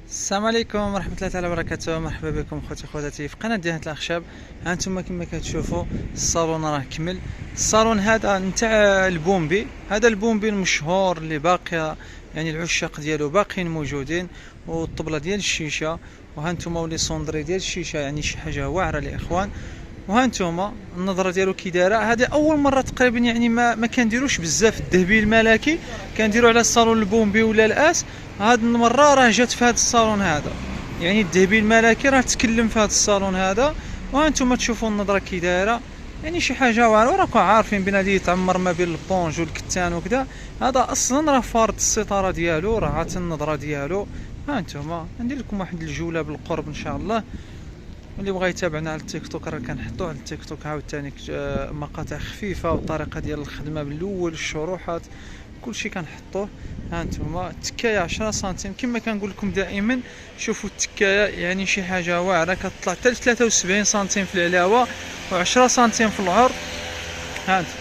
السلام عليكم ورحمة الله تعالى وبركاته. مرحبا بكم خوتي خواتاتي في قناة دهنة الأخشاب. هانتوما كما كتشوفوا الصالون راه كمل. الصالون هذا نتاع البومبي، هذا البومبي المشهور اللي باقي يعني العشاق ديالو باقيين موجودين، والطبلة ديال الشيشة، وهانتوما ولي صوندري ديال الشيشة، يعني شي حاجة واعرة الاخوان. وهانتوما النظرة ديالو كي دايرة، هذه أول مرة تقريبا، يعني ما كنديروش بزاف الذهبي الملكي، كنديرو على الصالون البومبي ولا الآس. هاد المرة راه جات في هاد الصالون هذا، يعني الذهبي الملكي راه تكلم في هاد الصالون هذا. وهانتوما تشوفوا النظرة كي دايرة، يعني شي حاجة واعرة. وراكم عارفين بين هادي يتعمر ما بين البونج والكتان وكذا، هذا أصلا راه فارض الستارة ديالو، راه عاد النظرة ديالو. هانتوما ندير لكم واحد الجولة بالقرب إن شاء الله. اللي بغى يتابعنا على التيك توك راه كنحطوه على التيك توك عاوتاني مقاطع خفيفه والطريقه ديال الخدمه بالاول، الشروحات كلشي كنحطوه. ها انتم التكايه 10 سنتيم كما كنقول لكم دائما. شوفوا التكايه، يعني شي حاجه واعره، كتطلع حتى ل 73 سنتيم في العلاوه و10 سنتيم في العرض. ها انتم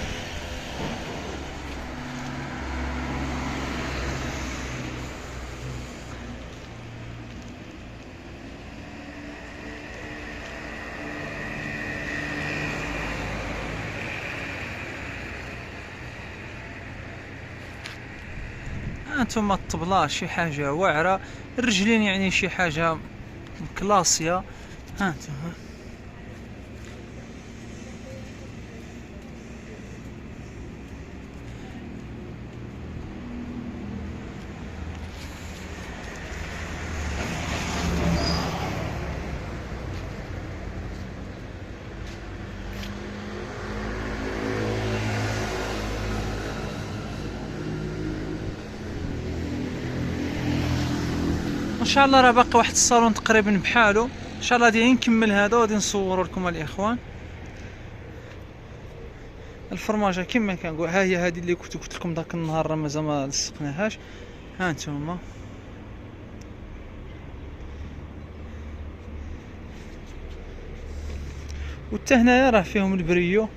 هانتوما الطبلة شي حاجة واعرة، الرجلين يعني شي حاجة كلاسية. هانتوما ان شاء الله راه باقي واحد الصالون تقريبا بحالو. ان شاء الله غادي نكمل هذا وغادي نصوروا لكم الاخوان. الفرماجه كما كنقول، ها هي هذه اللي كنت قلت لكم ذاك النهار، راه مازال ما لصقناهاش. ها انتم وتا هنايا راه فيهم البريو،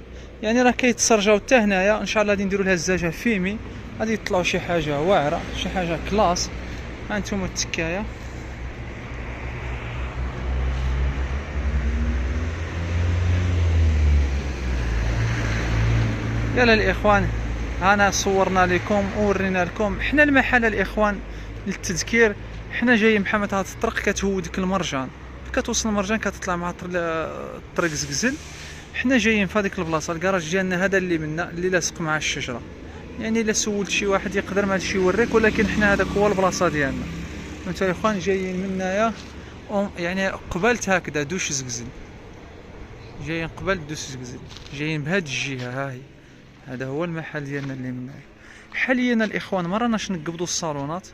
يعني راه كيتسرجاو تا هنايا. ان شاء الله غادي نديروا لها الزجاجه فيمي، غادي يطلعوا شي حاجه واعره، شي حاجه كلاس. ها انتم التكايه. يلا الاخوان، انا صورنا لكم وورينا لكم. حنا المحل الاخوان للتذكير، حنا جاي محمد هاد الطريق كتهودك المرجان، كتوصل المرجان كتطلع مع الطريق زقزل. حنا جايين في هذيك البلاصه، الكراج ديالنا هذا اللي منا اللي لاصق مع الشجره. يعني الا سولت شي واحد يقدر ما هادشي يوريك، ولكن حنا هذاك هو البلاصه ديالنا. انتم يا اخوان جايين من هنايا، يعني قبلت هكذا دوش زقزل، جايين قبل دوش زقزل، جايين بهاد الجهه. ها هي، هذا هو المحل ديالنا اللي من هنا. حاليا الاخوان ما راناش نقبضوا الصالونات،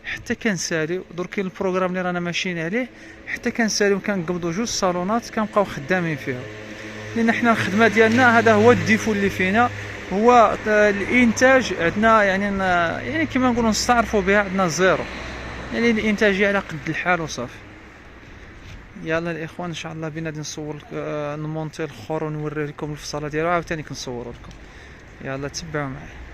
حتى كنساليو درك كاين البروغرام اللي رانا ماشيين عليه، حتى كنساليو كنقبضوا جوج صالونات كنبقاو خدامين فيها. لان حنا الخدمه ديالنا هذا هو الديفو اللي فينا، هو الانتاج عندنا، يعني كما نقولوا نستعرفوا بها، عندنا زيرو، يعني الانتاجيه على قد الحال وصافي. يلا الاخوان ان شاء الله بينا نصور نمونتي الاخر ونوري لكم الفصاله ديالو، عاوتاني كنصوروا لكم. يلا تبعوا معايا.